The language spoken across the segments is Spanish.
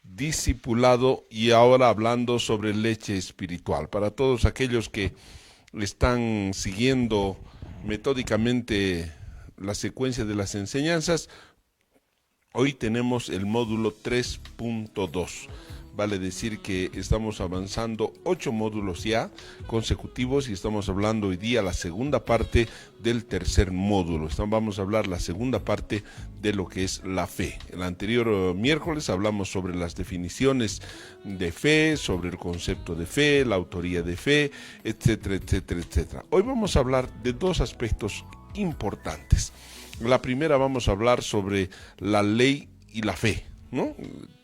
discipulado y ahora hablando sobre leche espiritual. Para todos aquellos que están siguiendo metódicamente la secuencia de las enseñanzas, hoy tenemos el módulo 3.2. Vale decir que estamos avanzando 8 módulos ya consecutivos y estamos hablando hoy día la segunda parte del tercer módulo. Vamos a hablar la segunda parte de lo que es la fe. El anterior miércoles hablamos sobre las definiciones de fe, sobre el concepto de fe, la autoría de fe, etcétera, etcétera, etcétera. Hoy vamos a hablar de dos aspectos importantes. La primera, vamos a hablar sobre la ley y la fe, ¿no?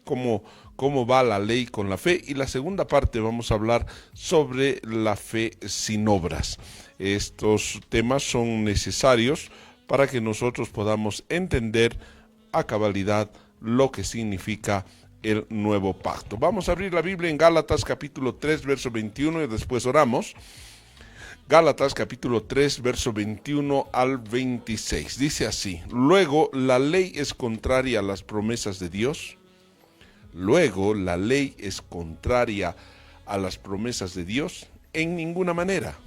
Cómo va la ley con la fe, y la segunda parte vamos a hablar sobre la fe sin obras. Estos temas son necesarios para que nosotros podamos entender a cabalidad lo que significa el nuevo pacto. Vamos a abrir la Biblia en Gálatas capítulo 3, verso 21 y después oramos. Gálatas capítulo 3, verso 21 al 26. Dice así: luego, ¿la ley es contraria a las promesas de Dios? Luego, ¿la ley es contraria a las promesas de Dios? En ninguna manera,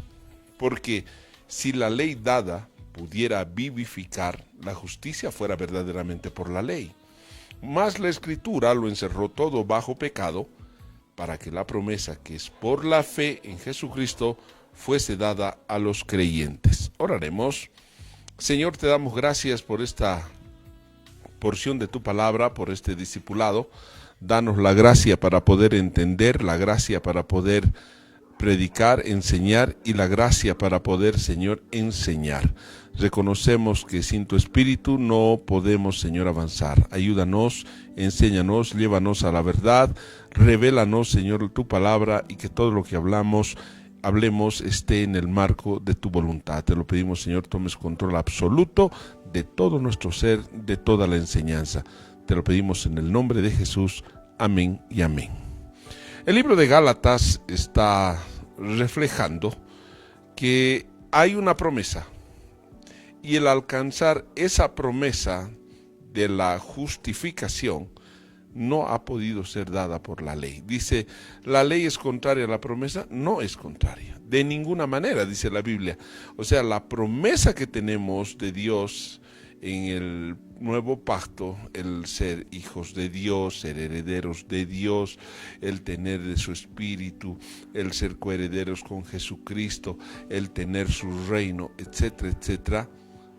porque si la ley dada pudiera vivificar, la justicia fuera verdaderamente por la ley. Mas la Escritura lo encerró todo bajo pecado, para que la promesa que es por la fe en Jesucristo fuese dada a los creyentes. Oraremos. Señor, te damos gracias por esta porción de tu palabra, por este discipulado. Danos la gracia para poder entender, la gracia para poder predicar, enseñar, y la gracia para poder, Señor, enseñar. Reconocemos que sin tu Espíritu no podemos, Señor, avanzar. Ayúdanos, enséñanos, llévanos a la verdad, revélanos, Señor, tu palabra, y que todo lo que hablemos esté en el marco de tu voluntad. Te lo pedimos, Señor, tomes control absoluto de todo nuestro ser, de toda la enseñanza. Te lo pedimos en el nombre de Jesús. Amén y amén. El libro de Gálatas está reflejando que hay una promesa, y el alcanzar esa promesa de la justificación no ha podido ser dada por la ley. Dice, ¿la ley es contraria a la promesa? No es contraria, de ninguna manera, dice la Biblia. O sea, la promesa que tenemos de Dios en el nuevo pacto, el ser hijos de Dios, ser herederos de Dios, el tener de su Espíritu, el ser coherederos con Jesucristo, el tener su reino, etcétera, etcétera,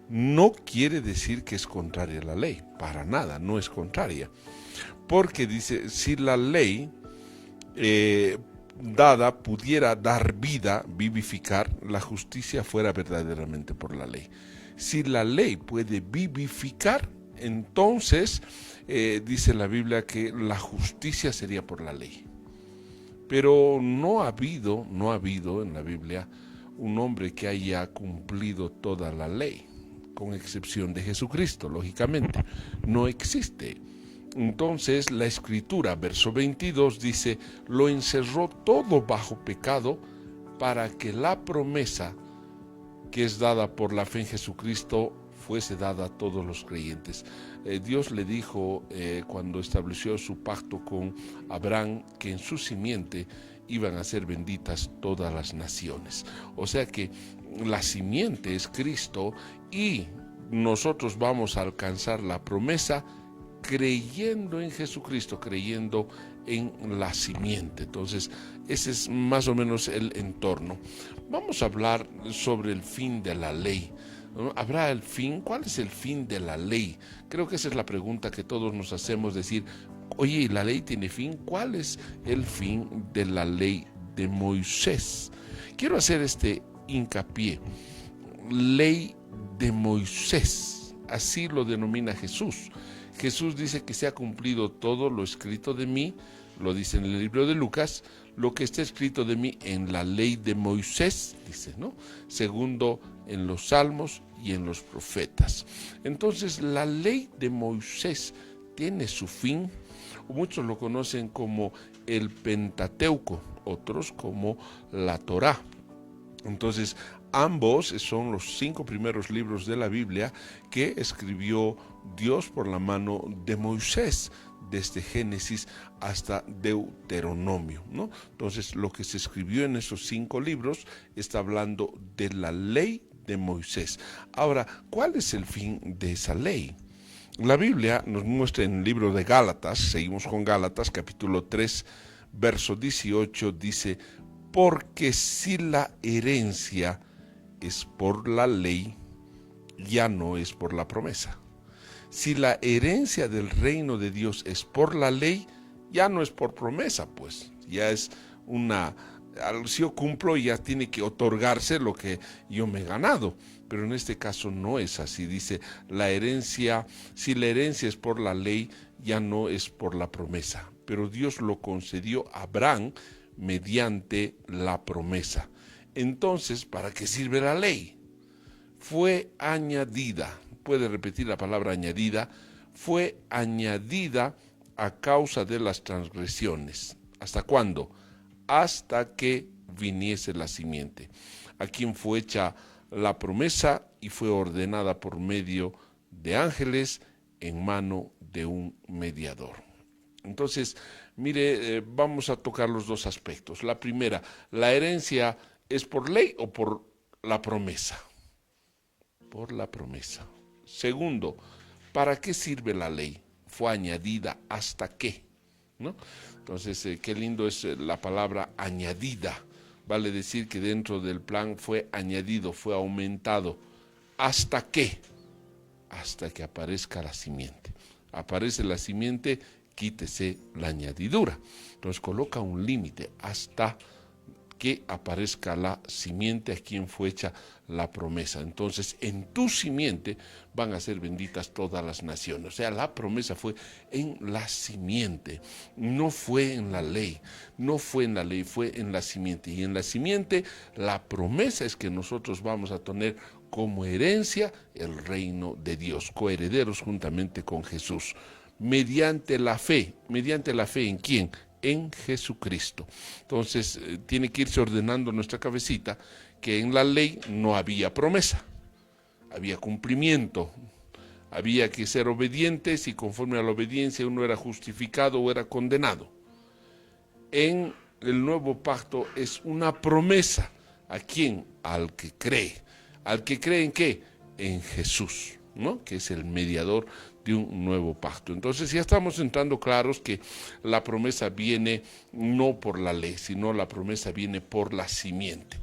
no quiere decir que es contraria a la ley. Para nada, no es contraria. Porque dice, si la ley dada pudiera dar vida, vivificar, la justicia fuera verdaderamente por la ley. Si la ley puede vivificar, entonces dice la Biblia que la justicia sería por la ley. Pero no ha habido en la Biblia un hombre que haya cumplido toda la ley, con excepción de Jesucristo, lógicamente. No existe. Entonces la Escritura, verso 22, dice, lo encerró todo bajo pecado, para que la promesa que es dada por la fe en Jesucristo fuese dada a todos los creyentes. Dios le dijo cuando estableció su pacto con Abraham, que en su simiente iban a ser benditas todas las naciones. O sea que la simiente es Cristo, y nosotros vamos a alcanzar la promesa creyendo en Jesucristo, creyendo en la simiente. Entonces, ese es más o menos el entorno. Vamos a hablar sobre el fin de la ley. ¿Habrá el fin? ¿Cuál es el fin de la ley? Creo que esa es la pregunta que todos nos hacemos, decir, oye, ¿la ley tiene fin? ¿Cuál es el fin de la ley de Moisés? Quiero hacer este hincapié. Ley de Moisés, así lo denomina Jesús. Jesús dice que se ha cumplido todo lo escrito de mí, lo dice en el libro de Lucas, lo que está escrito de mí en la ley de Moisés, dice, ¿no? Segundo, en los salmos y en los profetas. Entonces, la ley de Moisés tiene su fin. Muchos lo conocen como el Pentateuco, otros como la Torá. Entonces, ambos son los 5 primeros libros de la Biblia que escribió Dios por la mano de Moisés. desde Génesis hasta Deuteronomio, ¿no? Entonces, lo que se escribió en esos 5 libros está hablando de la ley de Moisés. Ahora, ¿cuál es el fin de esa ley? La Biblia nos muestra en el libro de Gálatas, seguimos con Gálatas, capítulo 3, verso 18, dice: porque si la herencia es por la ley, ya no es por la promesa. Si la herencia del reino de Dios es por la ley, ya no es por promesa, pues ya es una... Si yo cumplo, ya tiene que otorgarse lo que yo me he ganado. Pero en este caso no es así. Dice, la herencia, si la herencia es por la ley, ya no es por la promesa. Pero Dios lo concedió a Abraham mediante la promesa. Entonces, ¿para qué sirve la ley? Fue añadida, puede repetir la palabra añadida, fue añadida a causa de las transgresiones. ¿Hasta cuándo? Hasta que viniese la simiente, a quien fue hecha la promesa y fue ordenada por medio de ángeles en mano de un mediador. Entonces, mire, vamos a tocar los dos aspectos. La primera, ¿la herencia es por ley o por la promesa? Por la promesa. Segundo, ¿para qué sirve la ley? Fue añadida hasta qué, ¿no? Entonces, qué lindo es la palabra añadida. Vale decir que dentro del plan fue añadido, fue aumentado. ¿Hasta qué? Hasta que aparezca la simiente. Aparece la simiente, quítese la añadidura. Entonces coloca un límite hasta que aparezca la simiente a quien fue hecha la promesa. Entonces, en tu simiente van a ser benditas todas las naciones. O sea, la promesa fue en la simiente, no fue en la ley, no fue en la ley, fue en la simiente. Y en la simiente, la promesa es que nosotros vamos a tener como herencia el reino de Dios, coherederos juntamente con Jesús, mediante la fe. ¿Mediante la fe en quién? En Jesucristo. Entonces tiene que irse ordenando nuestra cabecita que en la ley no había promesa, había cumplimiento, había que ser obedientes y conforme a la obediencia uno era justificado o era condenado. En el nuevo pacto es una promesa. ¿A quién? Al que cree. ¿Al que cree en qué? En Jesús, ¿no? Que es el mediador de un nuevo pacto. Entonces ya estamos entrando claros que la promesa viene no por la ley, sino la promesa viene por la simiente.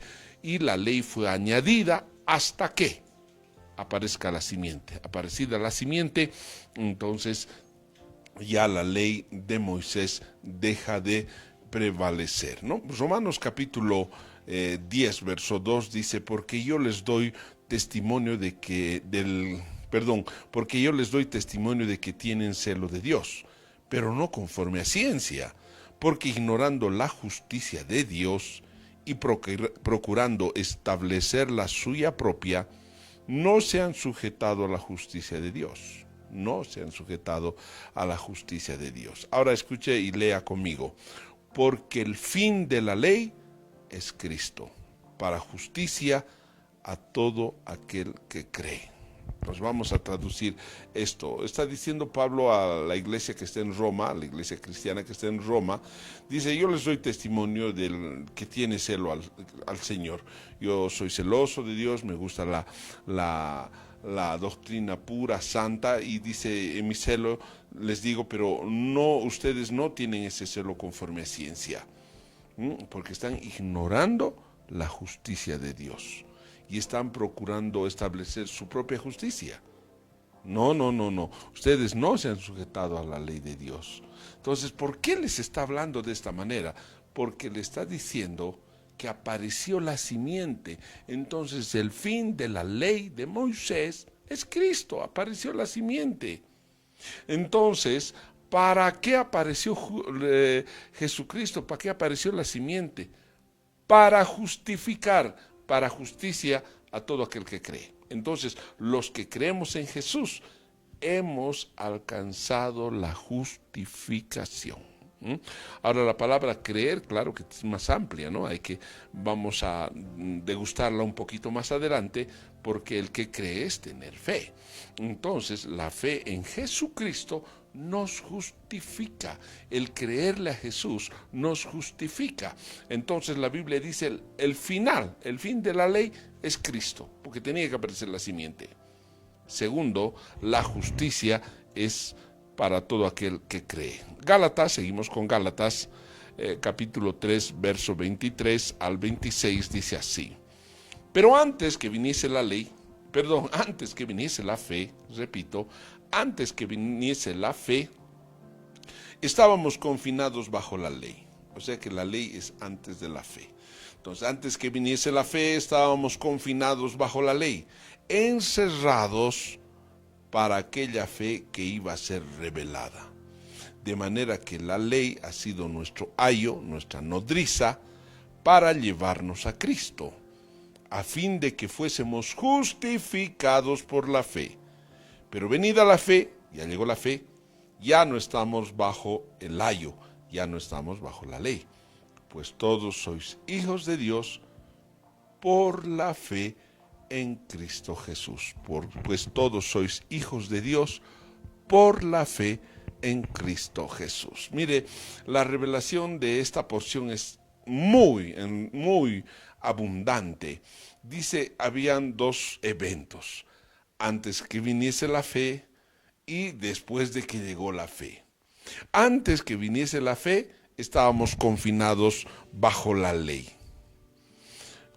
Y la ley fue añadida hasta que aparezca la simiente. Aparecida la simiente, entonces ya la ley de Moisés deja de prevalecer, ¿no? Romanos capítulo 10, verso 2 dice, porque yo les doy testimonio de que porque yo les doy testimonio de que tienen celo de Dios, pero no conforme a ciencia, porque ignorando la justicia de Dios y procurando establecer la suya propia, no se han sujetado a la justicia de Dios. No se han sujetado a la justicia de Dios. Ahora escuche y lea conmigo. Porque el fin de la ley es Cristo, para justicia a todo aquel que cree. Pues vamos a traducir esto. Está diciendo Pablo a la iglesia que está en Roma, a la iglesia cristiana que está en Roma, dice, yo les doy testimonio del que tiene celo al Señor. Yo soy celoso de Dios, me gusta la doctrina pura, santa, y dice, en mi celo les digo, pero no, ustedes no tienen ese celo conforme a ciencia, porque están ignorando la justicia de Dios. Y están procurando establecer su propia justicia. No. Ustedes no se han sujetado a la ley de Dios. Entonces, ¿por qué les está hablando de esta manera? Porque le está diciendo que apareció la simiente. Entonces, el fin de la ley de Moisés es Cristo. Apareció la simiente. Entonces, ¿para qué apareció Jesucristo? ¿Para qué apareció la simiente? Para justificar, para justicia a todo aquel que cree. Entonces, los que creemos en Jesús, hemos alcanzado la justificación. ¿Mm? Ahora la palabra creer, claro que es más amplia, ¿no? Vamos a degustarla un poquito más adelante, porque el que cree es tener fe. Entonces, la fe en Jesucristo nos justifica. El creerle a Jesús nos justifica. Entonces la Biblia dice el fin de la ley es Cristo, porque tenía que aparecer la simiente. Segundo, la justicia es para todo aquel que cree. Gálatas, seguimos con Gálatas, capítulo 3, verso 23 al 26, dice así. Pero antes que viniese la fe, repito, antes que viniese la fe, estábamos confinados bajo la ley. O sea que la ley es antes de la fe. Entonces, antes que viniese la fe, estábamos confinados bajo la ley, encerrados para aquella fe que iba a ser revelada. De manera que la ley ha sido nuestro ayo, nuestra nodriza, para llevarnos a Cristo, a fin de que fuésemos justificados por la fe. Pero venida la fe, ya llegó la fe, ya no estamos bajo el ayo, ya no estamos bajo la ley, pues todos sois hijos de Dios por la fe en Cristo Jesús. Pues todos sois hijos de Dios por la fe en Cristo Jesús. Mire, la revelación de esta porción es muy abundante. Dice, habían dos eventos, antes que viniese la fe y después de que llegó la fe. Antes que viniese la fe, estábamos confinados bajo la ley.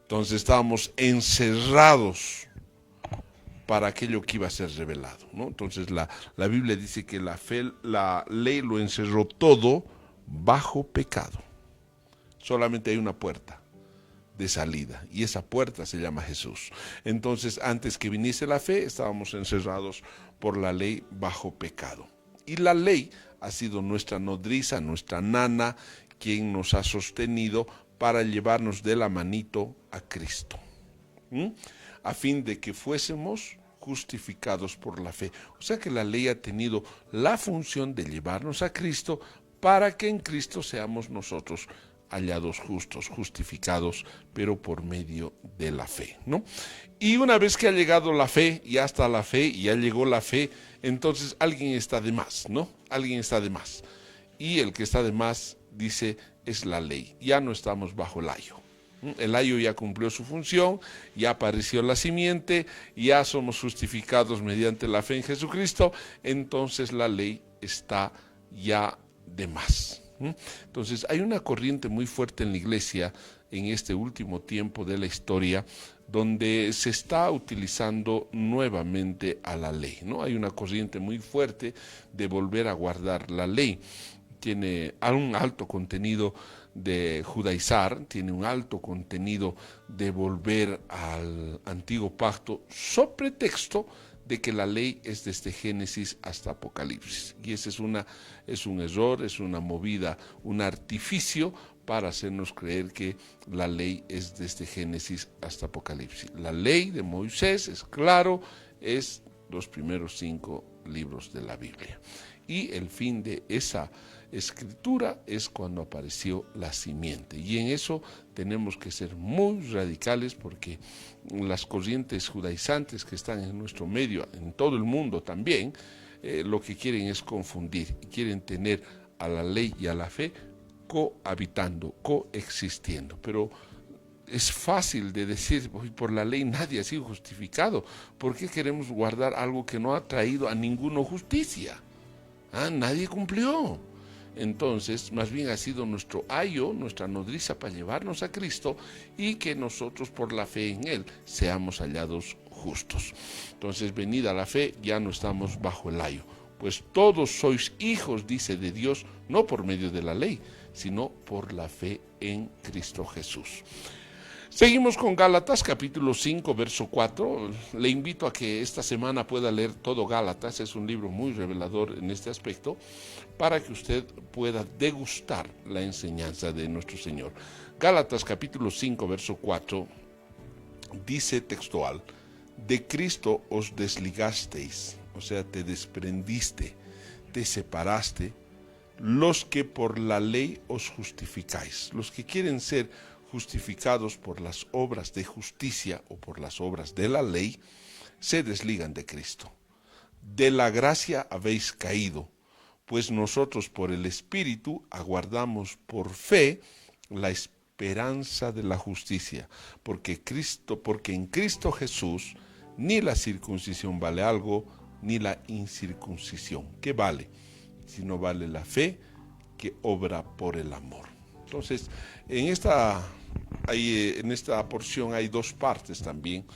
Entonces estábamos encerrados para aquello que iba a ser revelado, ¿no? Entonces la Biblia dice que la ley lo encerró todo bajo pecado. Solamente hay una puerta de salida, y esa puerta se llama Jesús. Entonces, antes que viniese la fe, estábamos encerrados por la ley bajo pecado. Y la ley ha sido nuestra nodriza, nuestra nana, quien nos ha sostenido para llevarnos de la manito a Cristo, a fin de que fuésemos justificados por la fe. O sea que la ley ha tenido la función de llevarnos a Cristo para que en Cristo seamos nosotros hallados justos, justificados, pero por medio de la fe, ¿no? Y una vez que ha llegado la fe, ya está la fe, y ya llegó la fe, entonces alguien está de más, ¿no? Alguien está de más. Y el que está de más, dice, es la ley. Ya no estamos bajo el ayo. El ayo ya cumplió su función, ya apareció la simiente, ya somos justificados mediante la fe en Jesucristo, entonces la ley está ya de más. Entonces hay una corriente muy fuerte en la iglesia en este último tiempo de la historia, donde se está utilizando nuevamente a la ley, ¿no? Hay una corriente muy fuerte de volver a guardar la ley. Tiene un alto contenido de judaizar, tiene un alto contenido de volver al antiguo pacto, so pretexto de que la ley es desde Génesis hasta Apocalipsis. Y ese es un error, es una movida, un artificio para hacernos creer que la ley es desde Génesis hasta Apocalipsis. La ley de Moisés, es claro, es los primeros 5 libros de la Biblia. Y el fin de esa escritura es cuando apareció la simiente, y en eso tenemos que ser muy radicales, porque las corrientes judaizantes que están en nuestro medio, en todo el mundo también, lo que quieren es confundir, y quieren tener a la ley y a la fe cohabitando, coexistiendo. Pero es fácil de decir, por la ley nadie ha sido justificado. ¿Por qué queremos guardar algo que no ha traído a ninguno justicia? Nadie cumplió. Entonces, más bien ha sido nuestro ayo, nuestra nodriza para llevarnos a Cristo, y que nosotros por la fe en Él seamos hallados justos. Entonces, venida la fe, ya no estamos bajo el ayo. Pues todos sois hijos, dice, de Dios, no por medio de la ley, sino por la fe en Cristo Jesús. Seguimos con Gálatas, capítulo 5, verso 4. Le invito a que esta semana pueda leer todo Gálatas. Es un libro muy revelador en este aspecto, para que usted pueda degustar la enseñanza de nuestro Señor. Gálatas, capítulo 5, verso 4, dice textual: de Cristo os desligasteis, o sea, te desprendiste, te separaste los que por la ley os justificáis. Los que quieren ser justificados por las obras de justicia o por las obras de la ley, se desligan de Cristo. De la gracia habéis caído, pues nosotros por el Espíritu aguardamos por fe la esperanza de la justicia, porque en Cristo Jesús ni la circuncisión vale algo, ni la incircuncisión. ¿Qué vale? Si no vale la fe que obra por el amor. Entonces, en esta porción hay dos partes también.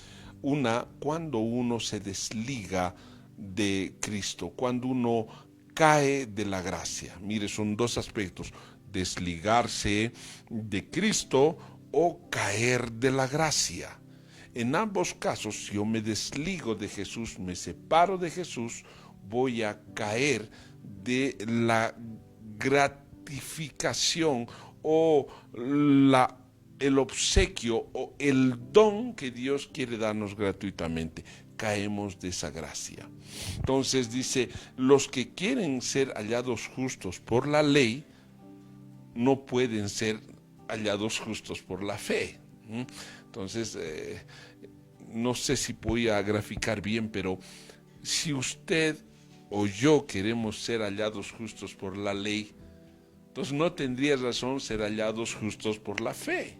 Una, cuando uno se desliga de Cristo, cuando uno cae de la gracia. Mire, son dos aspectos: desligarse de Cristo o caer de la gracia. En ambos casos, si yo me desligo de Jesús, me separo de Jesús, voy a caer de la gratificación o el obsequio o el don que Dios quiere darnos gratuitamente. Caemos de esa gracia. Entonces dice, los que quieren ser hallados justos por la ley, no pueden ser hallados justos por la fe. Entonces, no sé si voy a graficar bien, pero si usted o yo queremos ser hallados justos por la ley, entonces no tendría razón ser hallados justos por la fe.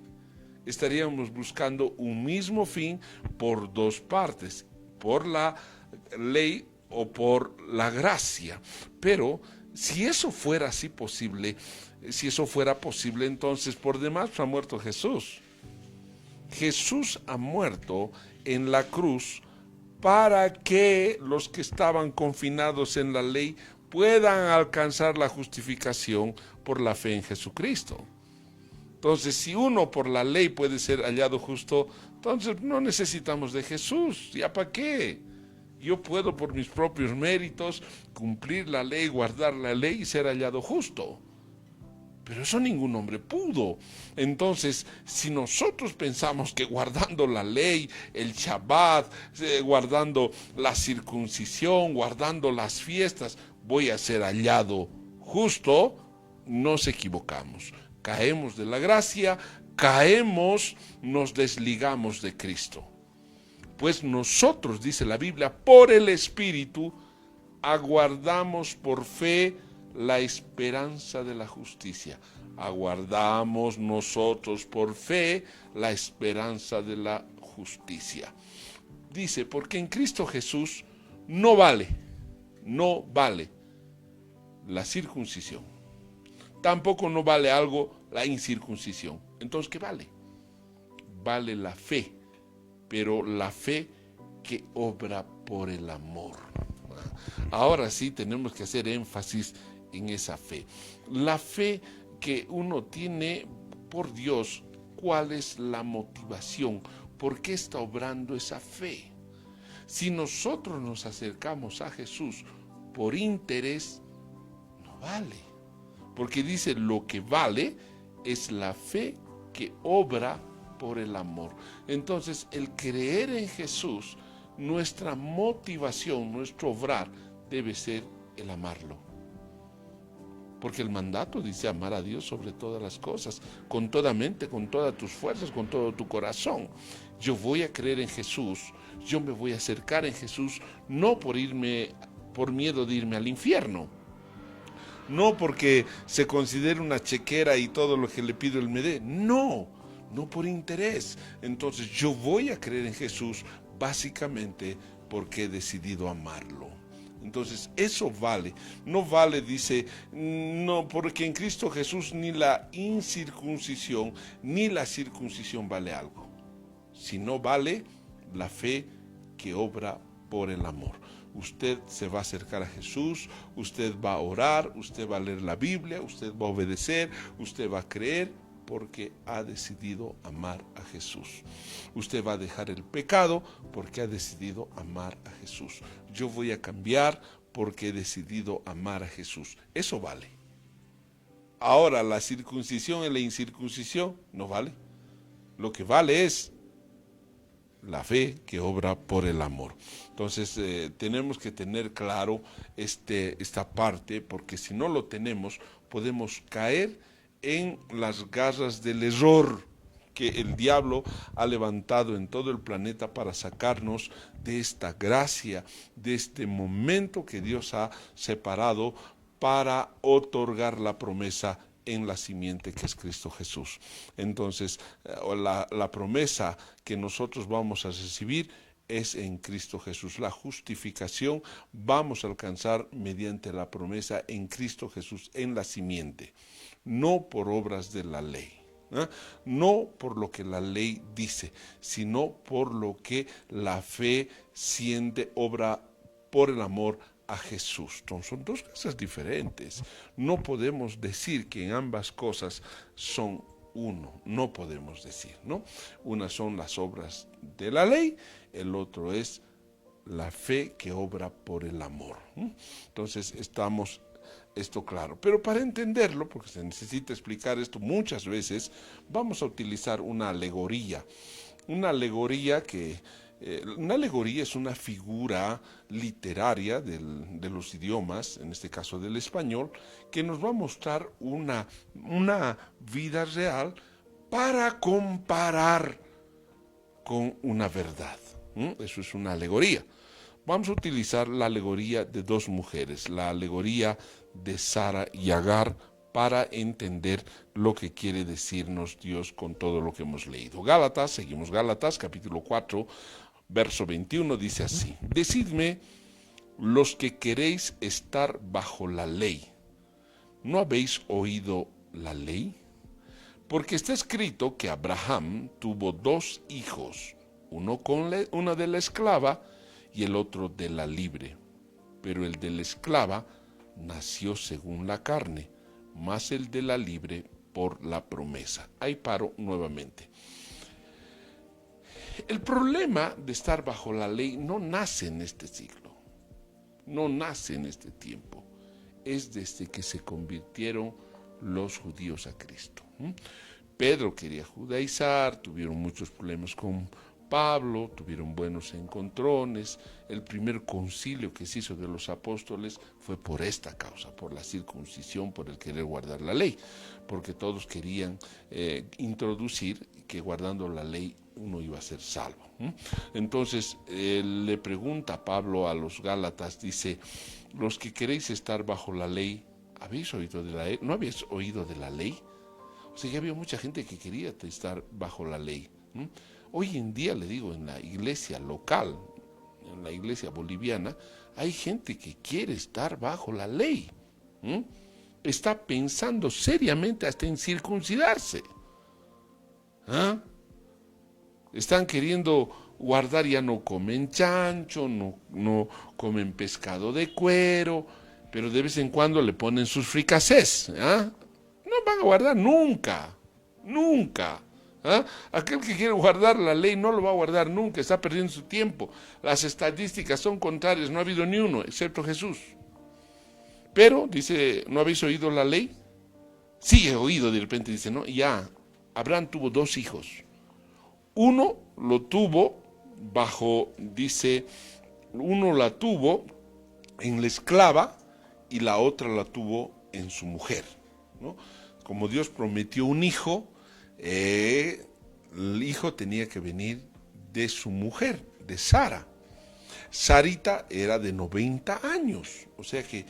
Estaríamos buscando un mismo fin por dos partes, por la ley o por la gracia. Pero si eso fuera así posible, entonces por demás ha muerto Jesús. Jesús ha muerto en la cruz para que los que estaban confinados en la ley puedan alcanzar la justificación por la fe en Jesucristo. Entonces, si uno por la ley puede ser hallado justo, entonces no necesitamos de Jesús. ¿Ya para qué? Yo puedo por mis propios méritos cumplir la ley, guardar la ley y ser hallado justo. Pero eso ningún hombre pudo. Entonces, si nosotros pensamos que guardando la ley, el Shabbat, guardando la circuncisión, guardando las fiestas, voy a ser hallado justo, nos equivocamos. Caemos de la gracia, nos desligamos de Cristo. Pues nosotros, dice la Biblia, por el Espíritu, aguardamos por fe la esperanza de la justicia. Aguardamos nosotros por fe la esperanza de la justicia. Dice, porque en Cristo Jesús no vale la circuncisión. Tampoco no vale algo la incircuncisión. Entonces, ¿qué vale? Vale la fe, pero la fe que obra por el amor. Ahora sí tenemos que hacer énfasis en esa fe. La fe que uno tiene por Dios, ¿cuál es la motivación? ¿Por qué está obrando esa fe? Si nosotros nos acercamos a Jesús por interés, no vale. Porque dice, lo que vale es la fe que obra por el amor. Entonces, el creer en Jesús, nuestra motivación, nuestro obrar, debe ser el amarlo. Porque el mandato dice amar a Dios sobre todas las cosas, con toda mente, con todas tus fuerzas, con todo tu corazón. Yo voy a creer en Jesús, yo me voy a acercar en Jesús, no por miedo de irme al infierno, no porque se considere una chequera y todo lo que le pido Él me dé, no por interés. Entonces yo voy a creer en Jesús básicamente porque he decidido amarlo. Entonces eso vale. No vale, dice, no, porque en Cristo Jesús ni la incircuncisión ni la circuncisión vale algo. Si no vale la fe que obra por el amor. Usted se va a acercar a Jesús, usted va a orar, usted va a leer la Biblia, usted va a obedecer, usted va a creer porque ha decidido amar a Jesús. Usted va a dejar el pecado porque ha decidido amar a Jesús. Yo voy a cambiar porque he decidido amar a Jesús. Eso vale. Ahora, la circuncisión y la incircuncisión no vale. Lo que vale es la fe que obra por el amor. Entonces tenemos que tener claro esta parte, porque si no lo tenemos, podemos caer en las garras del error que el diablo ha levantado en todo el planeta para sacarnos de esta gracia, de este momento que Dios ha separado para otorgar la promesa en la simiente que es Cristo Jesús. Entonces, la promesa que nosotros vamos a recibir es en Cristo Jesús. La justificación vamos a alcanzar mediante la promesa en Cristo Jesús, en la simiente, no por obras de la ley. No por lo que la ley dice, sino por lo que la fe siente, obra por el amor a Jesús. Son dos cosas diferentes. No podemos decir que en ambas cosas son uno, no podemos decir, ¿no? Una son las obras de la ley, el otro es la fe que obra por el amor. Entonces estamos esto claro. Pero para entenderlo, porque se necesita explicar esto muchas veces, vamos a utilizar una alegoría. Una alegoría es una figura literaria de los idiomas, en este caso del español, que nos va a mostrar una vida real para comparar con una verdad. Eso es una alegoría. Vamos a utilizar la alegoría de dos mujeres, la alegoría de Sara y Agar, para entender lo que quiere decirnos Dios con todo lo que hemos leído. Gálatas, seguimos Gálatas, capítulo 4, verso 21, dice así: Decidme, los que queréis estar bajo la ley, ¿no habéis oído la ley? Porque está escrito que Abraham tuvo dos hijos, uno con una de la esclava y el otro de la libre. Pero el de la esclava nació según la carne, más el de la libre por la promesa. Ahí paro nuevamente. El problema de estar bajo la ley no nace en este siglo, no nace en este tiempo, es desde que se convirtieron los judíos a Cristo. Pedro quería judaizar, tuvieron muchos problemas con Pablo, tuvieron buenos encontrones. El primer concilio que se hizo de los apóstoles fue por esta causa, por la circuncisión, por el querer guardar la ley, porque todos querían introducir que guardando la ley uno iba a ser salvo. Entonces le pregunta Pablo a los Gálatas, dice: los que queréis estar bajo la ley, ¿habéis oído de la ley? ¿No habéis oído de la ley? O sea, ya había mucha gente que quería estar bajo la ley. Hoy en día, le digo, en la iglesia local, en la iglesia boliviana, hay gente que quiere estar bajo la ley. Está pensando seriamente hasta en circuncidarse. Están queriendo guardar, ya no comen chancho, no comen pescado de cuero, pero de vez en cuando le ponen sus fricasés. No van a guardar nunca, nunca. Aquel que quiere guardar la ley no lo va a guardar nunca, está perdiendo su tiempo. Las estadísticas son contrarias, no ha habido ni uno, excepto Jesús. Pero, dice, ¿no habéis oído la ley? Sí, he oído, de repente dice, ¿no? Ya, Abraham tuvo dos hijos. Uno lo tuvo bajo, dice, uno la tuvo en la esclava y la otra la tuvo en su mujer, ¿no? Como Dios prometió un hijo, el hijo tenía que venir de su mujer, de Sara. Sarita era de 90 años, o sea que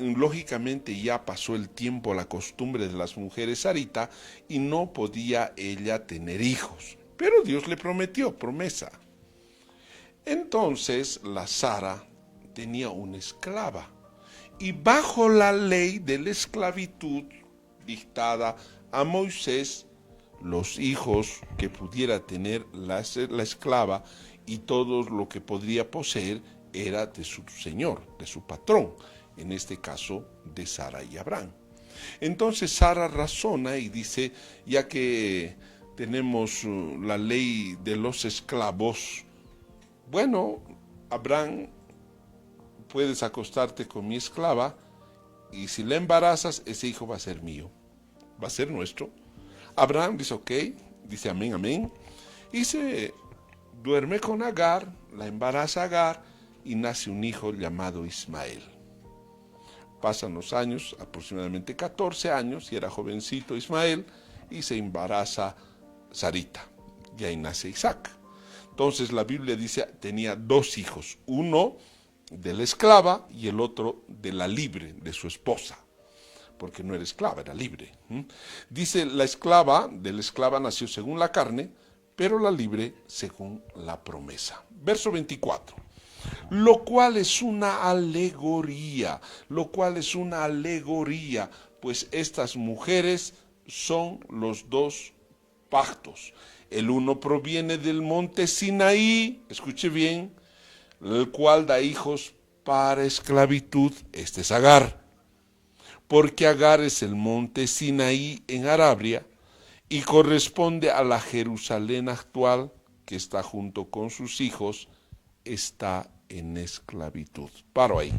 lógicamente ya pasó el tiempo, la costumbre de las mujeres Sarita, y no podía ella tener hijos. Pero Dios le prometió, promesa. Entonces la Sara tenía una esclava, y bajo la ley de la esclavitud dictada a Moisés, los hijos que pudiera tener la esclava y todo lo que podría poseer era de su señor, de su patrón, en este caso de Sara y Abraham. Entonces Sara razona y dice, ya que tenemos la ley de los esclavos, bueno, Abraham, puedes acostarte con mi esclava y si la embarazas, ese hijo va a ser mío, va a ser nuestro. Abraham dice ok, dice amén, amén, y se duerme con Agar, la embaraza Agar y nace un hijo llamado Ismael. Pasan los años, aproximadamente 14 años, y era jovencito Ismael, y se embaraza Sarita, y ahí nace Isaac. Entonces la Biblia dice, tenía dos hijos, uno de la esclava y el otro de la libre, de su esposa, porque no era esclava, era libre. Dice, de la esclava nació según la carne, pero la libre según la promesa. Verso 24. Lo cual es una alegoría, pues estas mujeres son los dos pactos. El uno proviene del monte Sinaí, escuche bien, el cual da hijos para esclavitud, este es Agar, porque Agar es el monte Sinaí en Arabia y corresponde a la Jerusalén actual, que está junto con sus hijos, está en esclavitud. Paro ahí.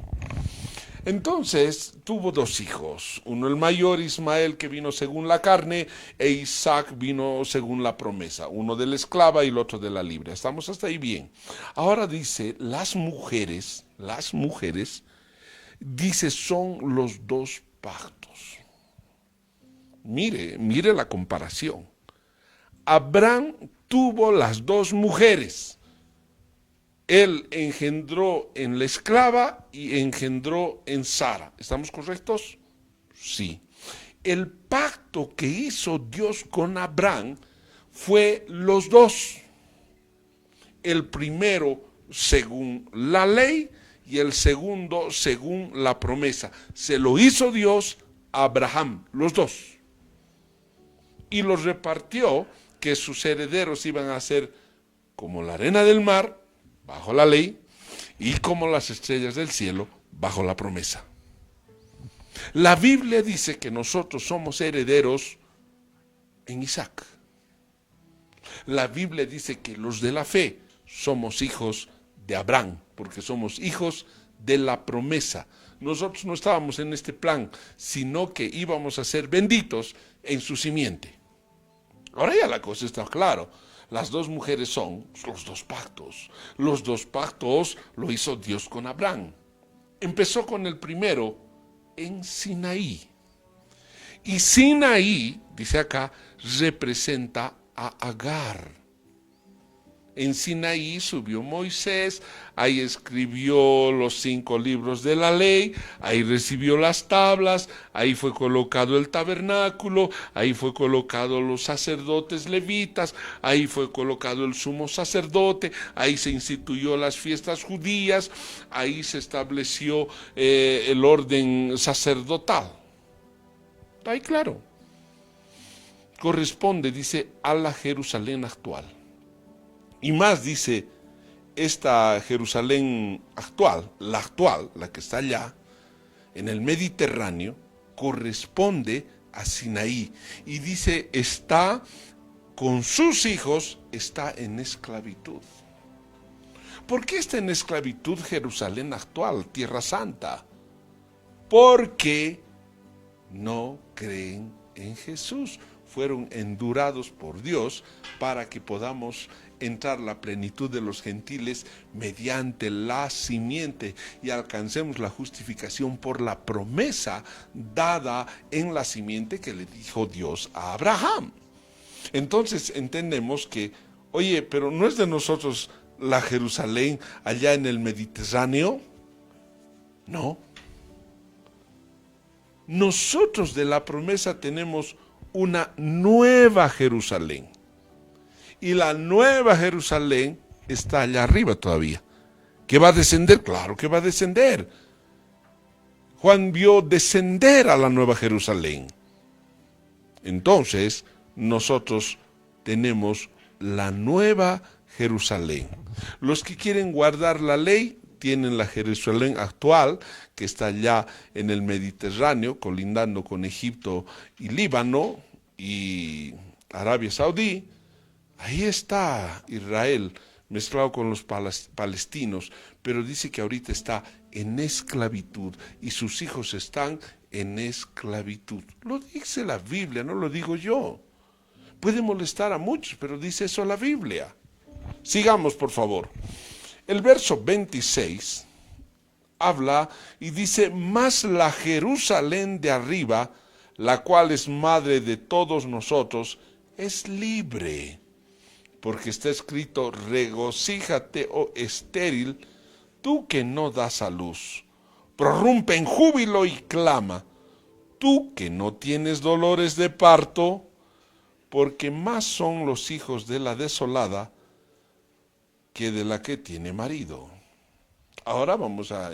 Entonces tuvo dos hijos, uno el mayor Ismael, que vino según la carne, e Isaac vino según la promesa, uno de la esclava y el otro de la libre. Estamos hasta ahí bien. Ahora dice, las mujeres, dice, son los dos pactos. Mire la comparación. Abraham tuvo las dos mujeres. Él engendró en la esclava y engendró en Sara. ¿Estamos correctos? Sí. El pacto que hizo Dios con Abraham fue los dos. El primero según la ley y el segundo según la promesa. Se lo hizo Dios a Abraham, los dos. Y los repartió, que sus herederos iban a ser como la arena del mar, bajo la ley, y como las estrellas del cielo, bajo la promesa. La Biblia dice que nosotros somos herederos en Isaac. La Biblia dice que los de la fe somos hijos de Abraham, porque somos hijos de la promesa. Nosotros no estábamos en este plan, sino que íbamos a ser benditos en su simiente. Ahora ya la cosa está clara. Las dos mujeres son los dos pactos. Los dos pactos lo hizo Dios con Abraham. Empezó con el primero en Sinaí. Y Sinaí, dice acá, representa a Agar. En Sinaí subió Moisés, ahí escribió los 5 libros de la ley, ahí recibió las tablas, ahí fue colocado el tabernáculo, ahí fue colocado los sacerdotes levitas, ahí fue colocado el sumo sacerdote, ahí se instituyó las fiestas judías, ahí se estableció el orden sacerdotal. Está ahí claro. Corresponde, dice, a la Jerusalén actual. Y más dice, esta Jerusalén actual, la que está allá, en el Mediterráneo, corresponde a Sinaí. Y dice, está con sus hijos, está en esclavitud. ¿Por qué está en esclavitud Jerusalén actual, Tierra Santa? Porque no creen en Jesús. Fueron endurados por Dios para que podamos entrar la plenitud de los gentiles mediante la simiente y alcancemos la justificación por la promesa dada en la simiente que le dijo Dios a Abraham. Entonces entendemos que, oye, pero ¿no es de nosotros la Jerusalén allá en el Mediterráneo? No. Nosotros de la promesa tenemos una nueva Jerusalén. Y la nueva Jerusalén está allá arriba todavía. ¿Que va a descender? Claro que va a descender. Juan vio descender a la nueva Jerusalén. Entonces, nosotros tenemos la nueva Jerusalén. Los que quieren guardar la ley tienen la Jerusalén actual, que está allá en el Mediterráneo, colindando con Egipto y Líbano y Arabia Saudí. Ahí está Israel mezclado con los palestinos, pero dice que ahorita está en esclavitud y sus hijos están en esclavitud. Lo dice la Biblia, no lo digo yo. Puede molestar a muchos, pero dice eso la Biblia. Sigamos, por favor. El verso 26 habla y dice, mas la Jerusalén de arriba, la cual es madre de todos nosotros, es libre. Porque está escrito, regocíjate, oh estéril, tú que no das a luz. Prorrumpe en júbilo y clama, tú que no tienes dolores de parto, porque más son los hijos de la desolada que de la que tiene marido. Ahora vamos a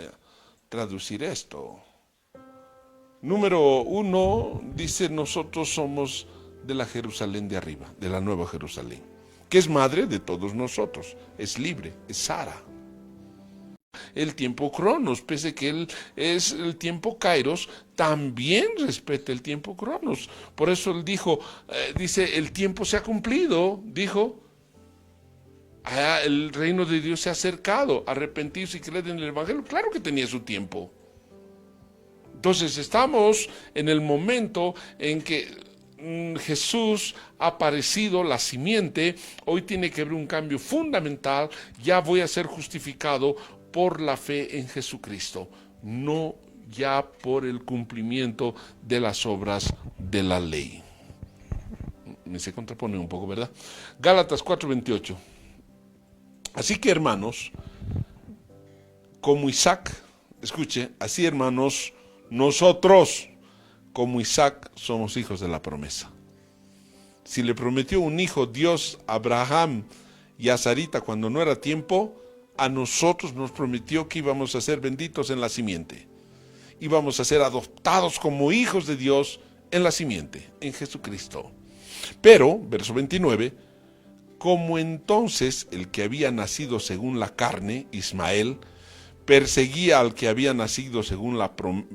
traducir esto. Número 1 dice, nosotros somos de la Jerusalén de arriba, de la Nueva Jerusalén, que es madre de todos nosotros, es libre, es Sara. El tiempo Cronos, pese que él es el tiempo Kairos, también respeta el tiempo Cronos. Por eso él dijo, dice, el tiempo se ha cumplido, dijo, el reino de Dios se ha acercado, arrepentirse y creer en el Evangelio. Claro que tenía su tiempo. Entonces estamos en el momento en que Jesús ha aparecido, la simiente, hoy tiene que haber un cambio fundamental, ya voy a ser justificado por la fe en Jesucristo, no ya por el cumplimiento de las obras de la ley. Me se contrapone un poco, ¿verdad? Gálatas 4:28. Así que, hermanos, como Isaac, escuche, así, hermanos, nosotros, como Isaac, somos hijos de la promesa. Si le prometió un hijo Dios a Abraham y a Sarita cuando no era tiempo, a nosotros nos prometió que íbamos a ser benditos en la simiente. Íbamos a ser adoptados como hijos de Dios en la simiente, en Jesucristo. Pero, verso 29, como entonces el que había nacido según la carne, Ismael, perseguía al que había nacido según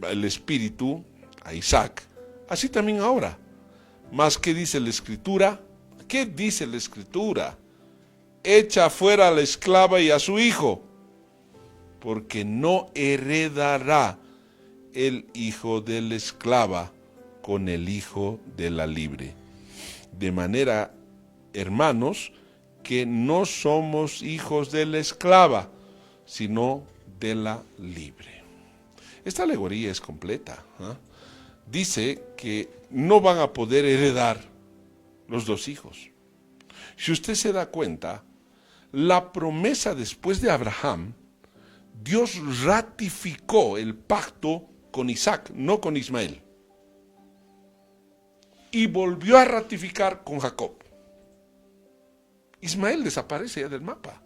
el Espíritu, a Isaac, así también ahora. Mas, ¿qué dice la Escritura? ¿Qué dice la Escritura? Echa fuera a la esclava y a su hijo, porque no heredará el hijo de la esclava con el hijo de la libre. De manera, hermanos, que no somos hijos de la esclava, sino de la libre. Esta alegoría es completa, ¿eh? Dice que no van a poder heredar los dos hijos. Si usted se da cuenta, la promesa después de Abraham, Dios ratificó el pacto con Isaac, no con Ismael. Y volvió a ratificar con Jacob. Ismael desaparece ya del mapa,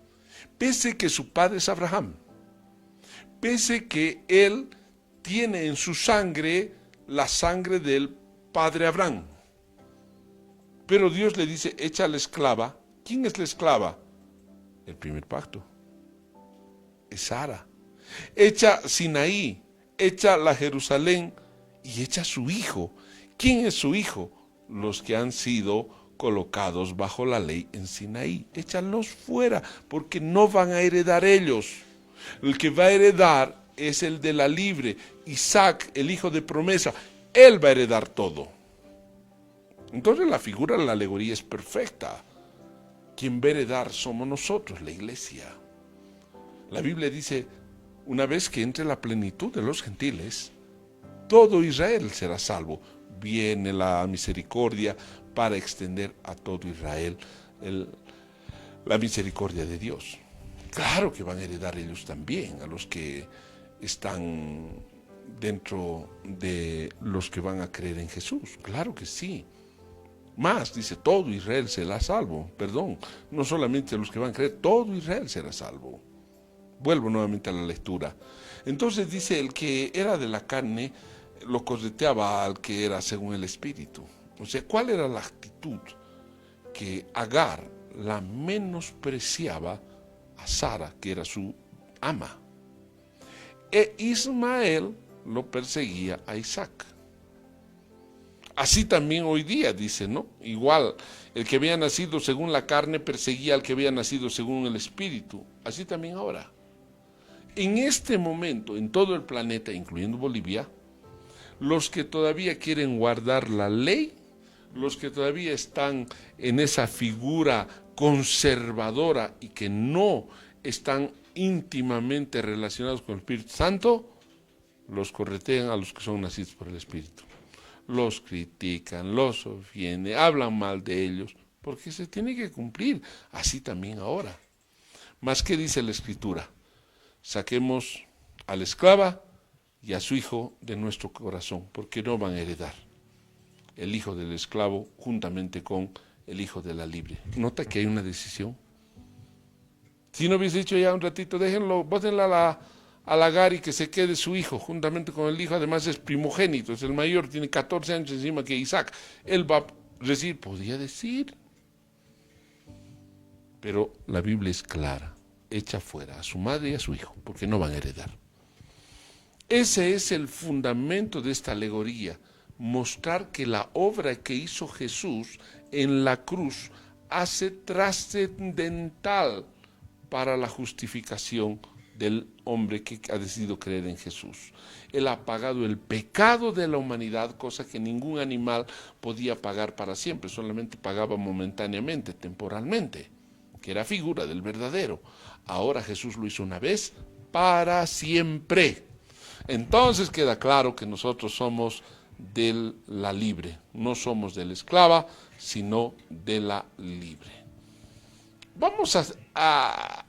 pese que su padre es Abraham, pese que él tiene en su sangre la sangre del padre Abraham. Pero Dios le dice, echa a la esclava. ¿Quién es la esclava? El primer pacto. Es Sara. Echa Sinaí, echa la Jerusalén y echa su hijo. ¿Quién es su hijo? Los que han sido colocados bajo la ley en Sinaí. Échalos fuera, porque no van a heredar ellos. El que va a heredar es el de la libre, Isaac, el hijo de promesa. Él va a heredar todo. Entonces la figura de la alegoría es perfecta. Quien va a heredar somos nosotros, la iglesia. La Biblia dice, una vez que entre la plenitud de los gentiles, todo Israel será salvo. Viene la misericordia para extender a todo Israel la misericordia de Dios. Claro que van a heredar ellos también, a los que están dentro de los que van a creer en Jesús. Claro que sí. Más, dice, todo Israel será salvo. Perdón, no solamente los que van a creer, todo Israel será salvo. Vuelvo nuevamente a la lectura. Entonces dice, el que era de la carne lo correteaba al que era según el Espíritu. O sea, ¿cuál era la actitud? Que Agar la menospreciaba a Sara, que era su ama. E Ismael lo perseguía a Isaac. Así también hoy día, dice, ¿no? Igual, el que había nacido según la carne perseguía al que había nacido según el Espíritu. Así también ahora. En este momento, en todo el planeta, incluyendo Bolivia, los que todavía quieren guardar la ley, los que todavía están en esa figura conservadora y que no están íntimamente relacionados con el Espíritu Santo, los corretean a los que son nacidos por el Espíritu. Los critican, los ofenden, hablan mal de ellos, porque se tiene que cumplir. Así también ahora. Más que dice la Escritura, saquemos a la esclava y a su hijo de nuestro corazón, porque no van a heredar el hijo del esclavo juntamente con el hijo de la libre. Nota que hay una decisión. Si no hubiese dicho ya un ratito, déjenlo, bótenla a la Agar y que se quede su hijo juntamente con el hijo, además es primogénito, es el mayor, tiene 14 años encima que Isaac, él va a decir, podía decir, pero la Biblia es clara, echa fuera a su madre y a su hijo, porque no van a heredar. Ese es el fundamento de esta alegoría, mostrar que la obra que hizo Jesús en la cruz hace trascendental para la justificación del hombre que ha decidido creer en Jesús. Él ha pagado el pecado de la humanidad, cosa que ningún animal podía pagar para siempre, solamente pagaba momentáneamente, temporalmente, que era figura del verdadero. Ahora Jesús lo hizo una vez para siempre. Entonces queda claro que nosotros somos de la libre, no somos de la esclava, sino de la libre. Vamos a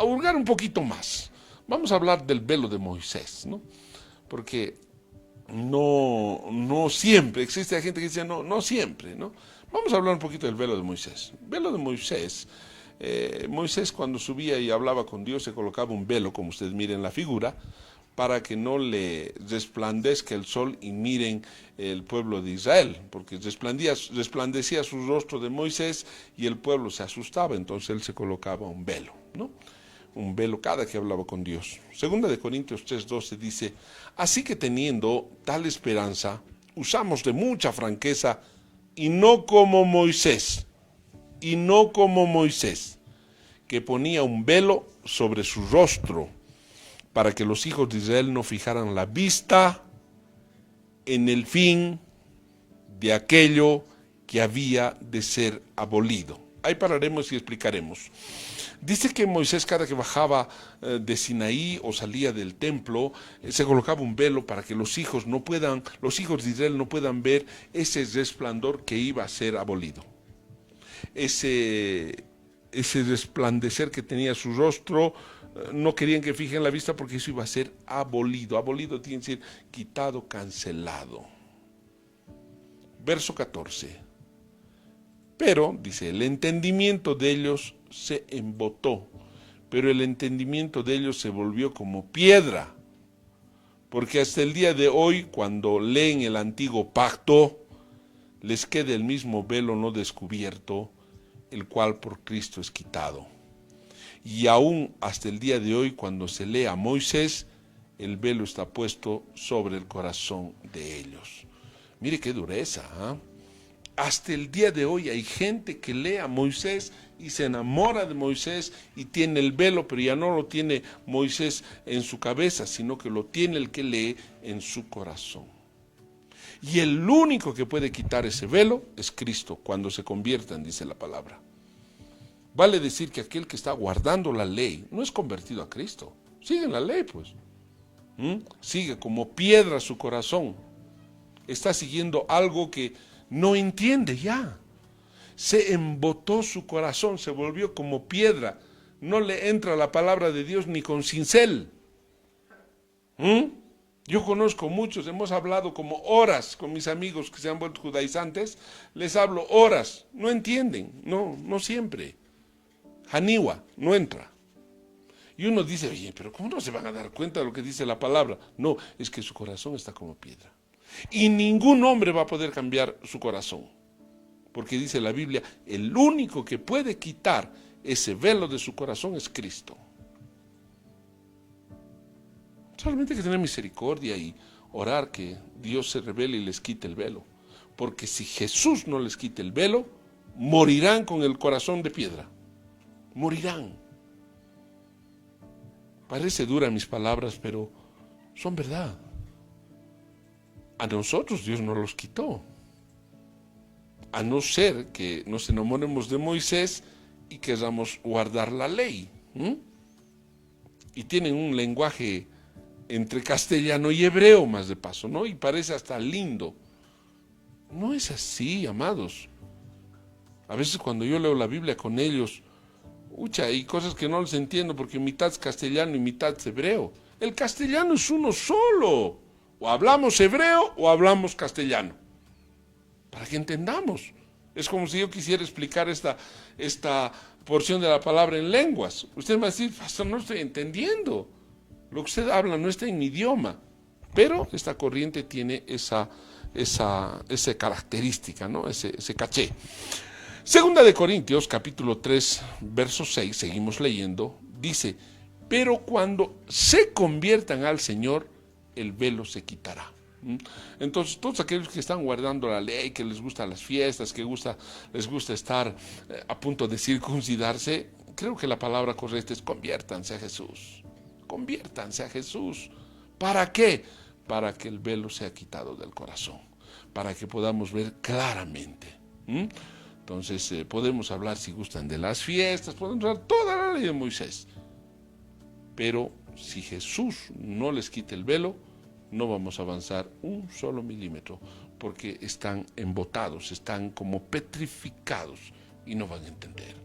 hurgar un poquito más. Vamos a hablar del velo de Moisés, ¿no? Porque no siempre, existe gente que dice no siempre, ¿no? Vamos a hablar un poquito del velo de Moisés. Velo de Moisés. Moisés cuando subía y hablaba con Dios se colocaba un velo, como ustedes miren la figura, para que no le resplandezca el sol y miren el pueblo de Israel, porque resplandecía su rostro de Moisés y el pueblo se asustaba, entonces él se colocaba un velo, ¿no? Un velo cada que hablaba con Dios. Segunda de Corintios 3:12 dice, así que teniendo tal esperanza, usamos de mucha franqueza y no como Moisés, que ponía un velo sobre su rostro, para que los hijos de Israel no fijaran la vista en el fin de aquello que había de ser abolido. Ahí pararemos y explicaremos. Dice que Moisés cada que bajaba de Sinaí o salía del templo, se colocaba un velo para que los hijos de Israel no puedan ver ese resplandor que iba a ser abolido. Ese resplandecer que tenía su rostro, no querían que fijen la vista porque eso iba a ser abolido. Abolido tiene que ser quitado, cancelado. Verso 14. Pero, dice, el entendimiento de ellos se embotó, pero el entendimiento de ellos se volvió como piedra, porque hasta el día de hoy, cuando leen el antiguo pacto, les queda el mismo velo no descubierto, el cual por Cristo es quitado. Y aún hasta el día de hoy, cuando se lee a Moisés, el velo está puesto sobre el corazón de ellos. Mire qué dureza, ¿eh? Hasta el día de hoy hay gente que lee a Moisés y se enamora de Moisés y tiene el velo, pero ya no lo tiene Moisés en su cabeza, sino que lo tiene el que lee en su corazón. Y el único que puede quitar ese velo es Cristo, cuando se conviertan, dice la palabra. Vale decir que aquel que está guardando la ley no es convertido a Cristo. Sigue en la ley, pues. Sigue como piedra su corazón. Está siguiendo algo que no entiende ya. Se embotó su corazón, se volvió como piedra. No le entra la palabra de Dios ni con cincel. Yo conozco muchos, hemos hablado como horas con mis amigos que se han vuelto judaizantes, les hablo horas, no entienden, no siempre. Haniwa, no entra. Y uno dice, oye, pero ¿cómo no se van a dar cuenta de lo que dice la palabra? No, es que su corazón está como piedra. Y ningún hombre va a poder cambiar su corazón. Porque dice la Biblia, el único que puede quitar ese velo de su corazón es Cristo. Solamente hay que tener misericordia y orar que Dios se revele y les quite el velo. Porque si Jesús no les quite el velo, morirán con el corazón de piedra. Morirán. Parece dura mis palabras, pero son verdad. A nosotros Dios no los quitó. A no ser que nos enamoremos de Moisés y querramos guardar la ley. Y tienen un lenguaje entre castellano y hebreo más de paso, ¿no? Y parece hasta lindo. No es así, amados. A veces cuando yo leo la Biblia con ellos, hay cosas que no les entiendo porque mitad es castellano y mitad es hebreo. El castellano es uno solo. O hablamos hebreo o hablamos castellano. Para que entendamos. Es como si yo quisiera explicar esta porción de la palabra en lenguas. Usted me va a decir, pastor, no estoy entendiendo. Lo que usted habla no está en mi idioma. Pero esta corriente tiene esa característica, ¿no? Ese caché. Segunda de Corintios, capítulo 3, verso 6, seguimos leyendo, dice, pero cuando se conviertan al Señor, el velo se quitará. Entonces, todos aquellos que están guardando la ley, que les gustan las fiestas, que les gusta estar a punto de circuncidarse, creo que la palabra correcta es conviértanse a Jesús. Conviértanse a Jesús. ¿Para qué? Para que el velo sea quitado del corazón, para que podamos ver claramente. Entonces, podemos hablar, si gustan, de las fiestas, podemos hablar toda la ley de Moisés. Pero si Jesús no les quita el velo, no vamos a avanzar un solo milímetro, porque están embotados, están como petrificados y no van a entender.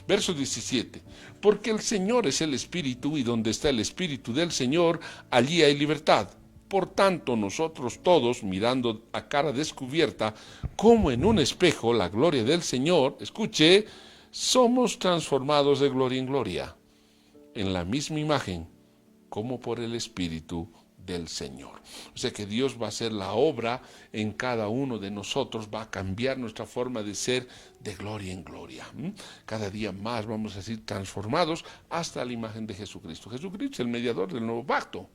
Verso 17, porque el Señor es el Espíritu y donde está el Espíritu del Señor, allí hay libertad. Por tanto, nosotros todos, mirando a cara descubierta, como en un espejo, la gloria del Señor, escuche, somos transformados de gloria en gloria, en la misma imagen, como por el Espíritu del Señor. O sea que Dios va a hacer la obra en cada uno de nosotros, va a cambiar nuestra forma de ser de gloria en gloria. Cada día más vamos a ser transformados hasta la imagen de Jesucristo. Jesucristo es el mediador del nuevo pacto.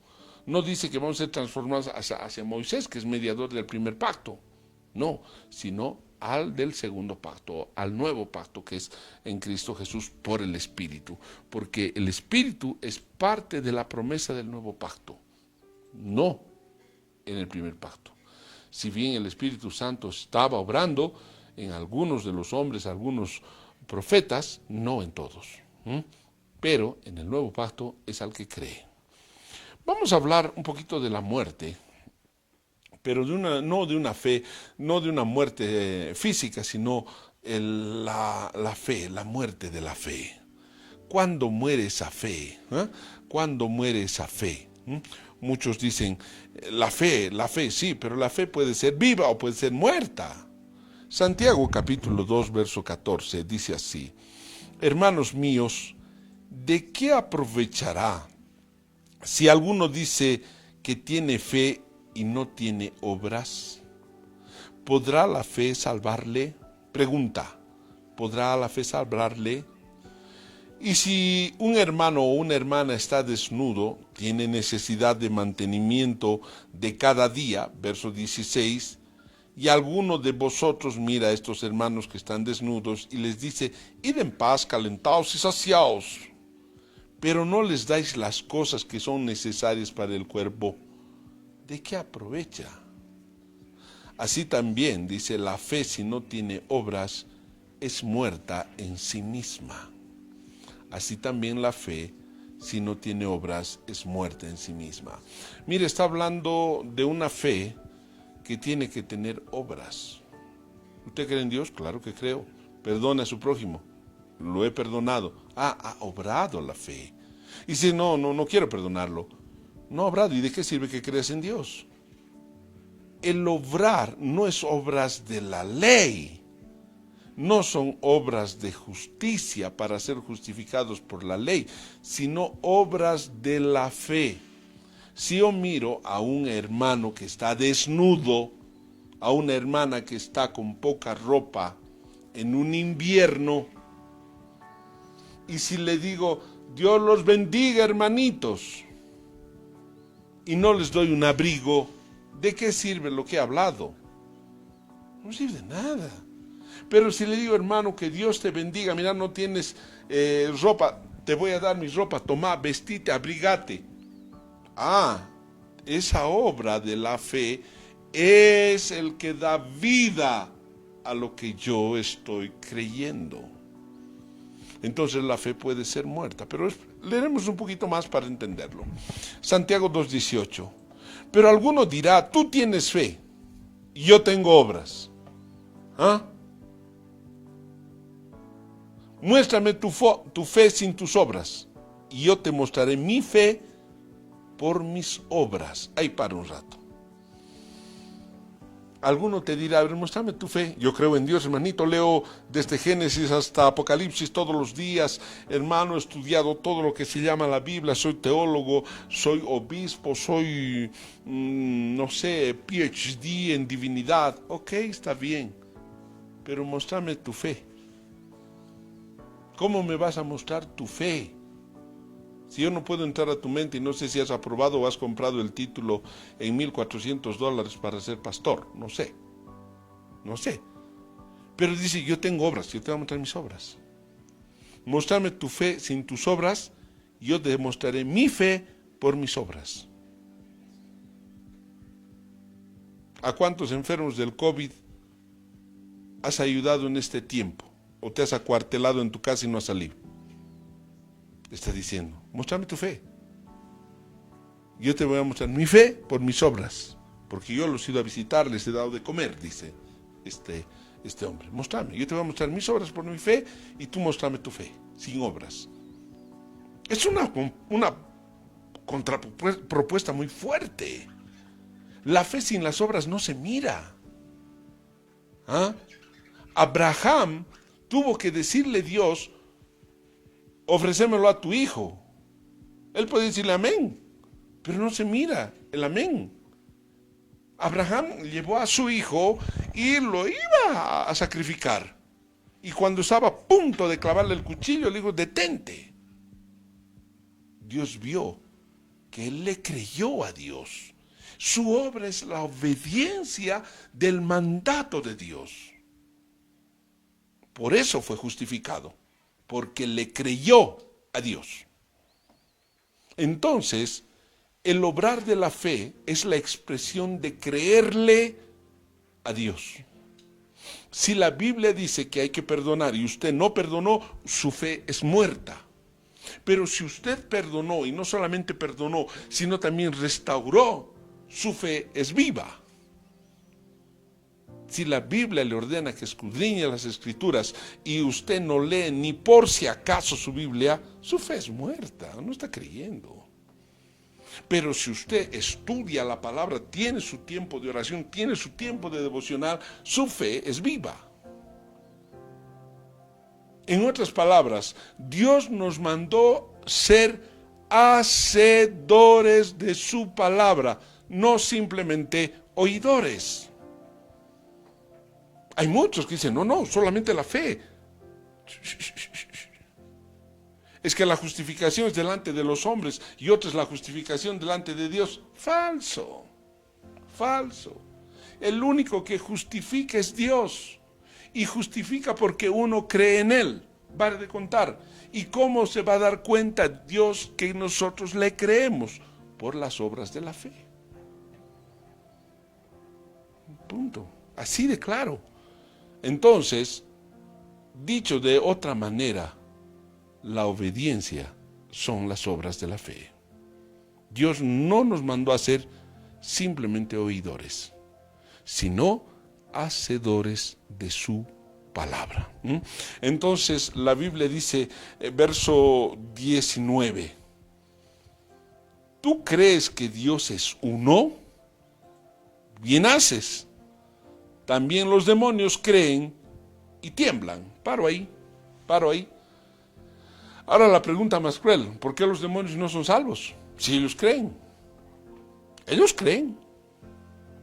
No dice que vamos a ser transformados hacia Moisés, que es mediador del primer pacto. No, sino al del segundo pacto, al nuevo pacto que es en Cristo Jesús por el Espíritu. Porque el Espíritu es parte de la promesa del nuevo pacto, no en el primer pacto. Si bien el Espíritu Santo estaba obrando en algunos de los hombres, algunos profetas, no en todos. Pero en el nuevo pacto es al que cree. Vamos a hablar un poquito de la muerte, pero no de una fe, no de una muerte física, sino la fe, la muerte de la fe. ¿Cuándo muere esa fe? ¿Cuándo muere esa fe? Muchos dicen, la fe, sí, pero la fe puede ser viva o puede ser muerta. Santiago capítulo 2, verso 14, dice así, hermanos míos, ¿de qué aprovechará si alguno dice que tiene fe y no tiene obras? ¿Podrá la fe salvarle? Pregunta, ¿podrá la fe salvarle? Y si un hermano o una hermana está desnudo, tiene necesidad de mantenimiento de cada día, verso 16, y alguno de vosotros mira a estos hermanos que están desnudos y les dice, id en paz, calentaos y saciaos, pero no les dais las cosas que son necesarias para el cuerpo, ¿de qué aprovecha? Así también, dice, la fe si no tiene obras es muerta en sí misma. Así también la fe, si no tiene obras, es muerta en sí misma. Mire, está hablando de una fe que tiene que tener obras. ¿Usted cree en Dios? Claro que creo. Perdona a su prójimo. Lo he perdonado. Ha obrado la fe. Y si no quiero perdonarlo. No ha obrado. ¿Y de qué sirve que creas en Dios? El obrar no es obras de la ley. No son obras de justicia para ser justificados por la ley, sino obras de la fe. Si yo miro a un hermano que está desnudo, a una hermana que está con poca ropa en un invierno, y si le digo, Dios los bendiga, hermanitos, y no les doy un abrigo, ¿de qué sirve lo que he hablado? No sirve de nada. Pero si le digo, hermano, que Dios te bendiga, mira, no tienes ropa, te voy a dar mi ropa, toma, vestite, abrigate. Esa obra de la fe es el que da vida a lo que yo estoy creyendo. entonces la fe puede ser muerta. Pero leeremos un poquito más para entenderlo. Santiago 2:18. Pero alguno dirá, tú tienes fe y yo tengo obras. ¿Ah? Muéstrame tu fe sin tus obras y yo te mostraré mi fe por mis obras. Ahí para un rato. Alguno te dirá, a ver, muéstrame tu fe. Yo creo en Dios, hermanito, leo desde Génesis hasta Apocalipsis todos los días. Hermano, he estudiado todo lo que se llama la Biblia, soy teólogo, soy obispo, soy, no sé, PhD en divinidad. Ok, está bien, pero muéstrame tu fe. ¿Cómo me vas a mostrar tu fe? Si yo no puedo entrar a tu mente y no sé si has aprobado o has comprado el título en $1,400 para ser pastor, no sé. Pero dice, yo tengo obras, yo te voy a mostrar mis obras. Mostrarme tu fe sin tus obras, yo te demostraré mi fe por mis obras. ¿A cuántos enfermos del COVID has ayudado en este tiempo? ¿O te has acuartelado en tu casa y no has salido? Está diciendo, muéstrame tu fe. Yo te voy a mostrar mi fe por mis obras, porque yo los he ido a visitar, les he dado de comer, dice este hombre. Muéstrame, yo te voy a mostrar mis obras por mi fe y tú muéstrame tu fe, sin obras. Es una contrapropuesta muy fuerte. La fe sin las obras no se mira. ¿Ah? Abraham tuvo que decirle a Dios, ofrecémelo a tu hijo. Él puede decirle amén, pero no se mira el amén. Abraham llevó a su hijo y lo iba a sacrificar. Y cuando estaba a punto de clavarle el cuchillo, le dijo, detente. Dios vio que él le creyó a Dios. Su obra es la obediencia del mandato de Dios. Por eso fue justificado, porque le creyó a Dios. Entonces, el obrar de la fe es la expresión de creerle a Dios. Si la Biblia dice que hay que perdonar y usted no perdonó, su fe es muerta. Pero si usted perdonó y no solamente perdonó, sino también restauró, su fe es viva. Si la Biblia le ordena que escudriñe las Escrituras y usted no lee ni por si acaso su Biblia, su fe es muerta, no está creyendo. Pero si usted estudia la palabra, tiene su tiempo de oración, tiene su tiempo de devocional, su fe es viva. En otras palabras, Dios nos mandó ser hacedores de su palabra, no simplemente oidores. Hay muchos que dicen, no, solamente la fe. Es que la justificación es delante de los hombres y otra es la justificación delante de Dios. Falso. El único que justifica es Dios. Y justifica porque uno cree en Él. Vale de contar. ¿Y cómo se va a dar cuenta Dios que nosotros le creemos? Por las obras de la fe. Punto. Así de claro. Entonces, dicho de otra manera, la obediencia son las obras de la fe. Dios no nos mandó a ser simplemente oidores, sino hacedores de su palabra. Entonces, la Biblia dice, verso 19, ¿tú crees que Dios es uno? Bien haces. También los demonios creen y tiemblan. Paro ahí. Ahora la pregunta más cruel, ¿por qué los demonios no son salvos? Si ellos creen. Ellos creen,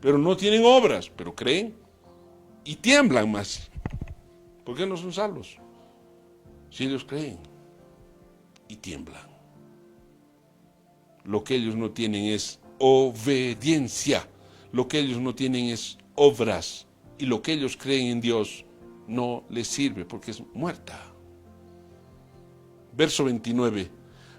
pero no tienen obras, pero creen y tiemblan más. ¿Por qué no son salvos? Si ellos creen y tiemblan. Lo que ellos no tienen es obediencia. Lo que ellos no tienen es obras. Y lo que ellos creen en Dios no les sirve porque es muerta. Verso 29.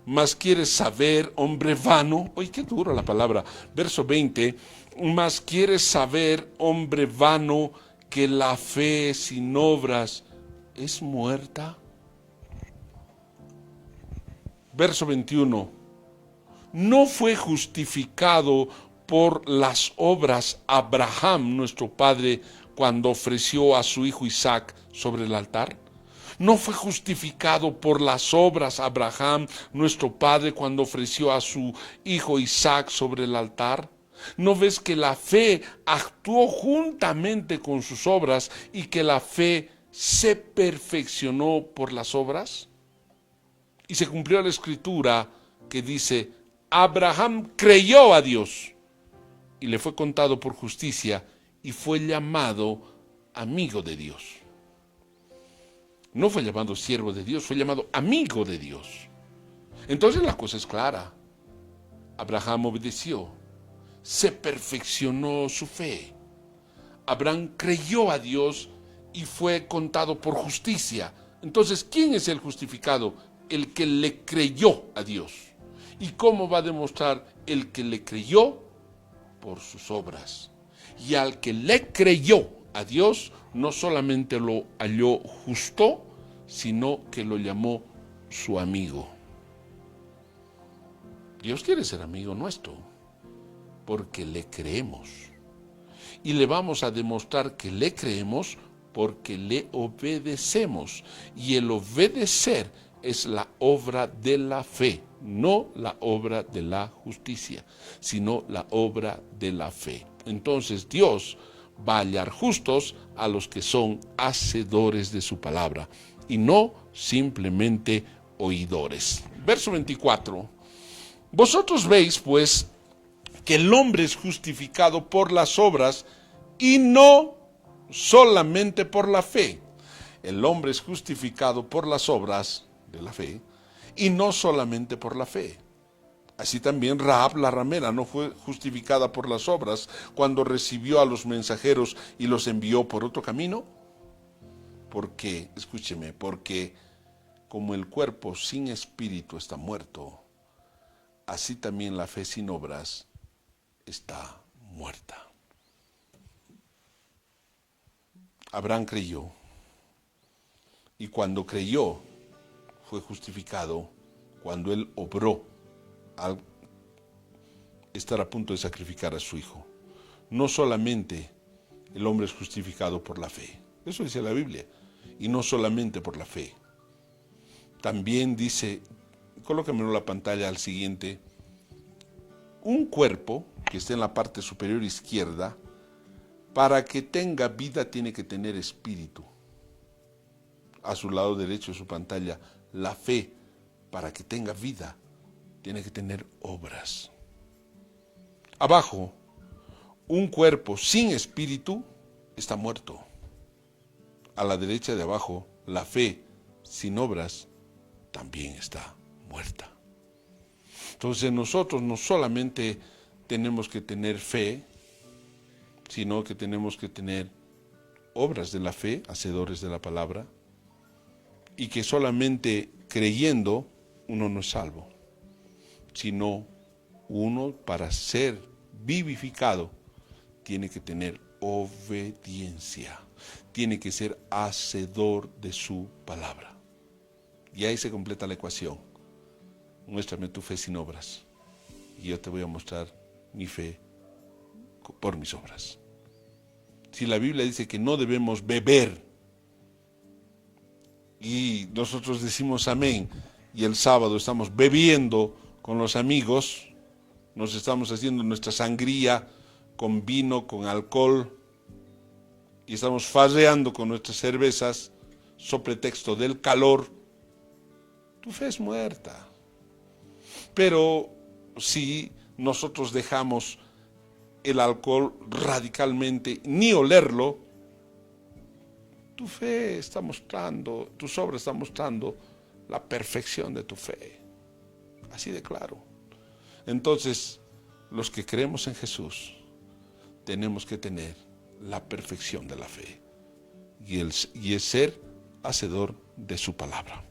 Mas quieres saber, hombre vano. Oye, qué dura la palabra. Verso 20. Mas quieres saber, hombre vano, que la fe sin obras es muerta. Verso 21. No fue justificado por las obras Abraham, nuestro padre, cuando ofreció a su hijo Isaac sobre el altar. No fue justificado por las obras Abraham, nuestro padre, cuando ofreció a su hijo Isaac sobre el altar. ¿No ves que la fe actuó juntamente con sus obras y que la fe se perfeccionó por las obras? Y se cumplió la escritura que dice: Abraham creyó a Dios y le fue contado por justicia y fue llamado amigo de Dios. No fue llamado siervo de Dios, fue llamado amigo de Dios. Entonces la cosa es clara. Abraham obedeció, se perfeccionó su fe. Abraham creyó a Dios y fue contado por justicia. Entonces, ¿quién es el justificado? El que le creyó a Dios. ¿Y cómo va a demostrar el que le creyó? Por sus obras. Y al que le creyó a Dios, no solamente lo halló justo, sino que lo llamó su amigo. Dios quiere ser amigo nuestro, porque le creemos. Y le vamos a demostrar que le creemos porque le obedecemos. Y el obedecer es la obra de la fe, no la obra de la justicia, sino la obra de la fe. Entonces Dios va a hallar justos a los que son hacedores de su palabra y no simplemente oidores. Verso 24. Vosotros veis, pues, que el hombre es justificado por las obras y no solamente por la fe. El hombre es justificado por las obras de la fe y no solamente por la fe. Así también Rahab la ramera no fue justificada por las obras cuando recibió a los mensajeros y los envió por otro camino. Porque, escúcheme, porque como el cuerpo sin espíritu está muerto, así también la fe sin obras está muerta. Abraham creyó, y cuando creyó fue justificado cuando él obró al estar a punto de sacrificar a su hijo. No solamente el hombre es justificado por la fe, eso dice la Biblia, y no solamente por la fe. También dice, colócamelo en la pantalla al siguiente, un cuerpo que esté en la parte superior izquierda, para que tenga vida tiene que tener espíritu. A su lado derecho de su pantalla, la fe, para que tenga vida, tiene que tener obras. Abajo, un cuerpo sin espíritu está muerto. A la derecha de abajo, la fe sin obras también está muerta. Entonces nosotros no solamente tenemos que tener fe, sino que tenemos que tener obras de la fe, hacedores de la palabra, y que solamente creyendo uno no es salvo, sino uno para ser vivificado tiene que tener obediencia, tiene que ser hacedor de su palabra. Y ahí se completa la ecuación. Muéstrame tu fe sin obras y yo te voy a mostrar mi fe por mis obras. Si la Biblia dice que no debemos beber y nosotros decimos amén y el sábado estamos bebiendo con los amigos, nos estamos haciendo nuestra sangría con vino, con alcohol y estamos farreando con nuestras cervezas sobre pretexto del calor, tu fe es muerta. Pero si nosotros dejamos el alcohol radicalmente, ni olerlo, tu fe está mostrando, tus obras están mostrando la perfección de tu fe. Así de claro. Entonces, los que creemos en Jesús, tenemos que tener la perfección de la fe y es ser hacedor de su palabra.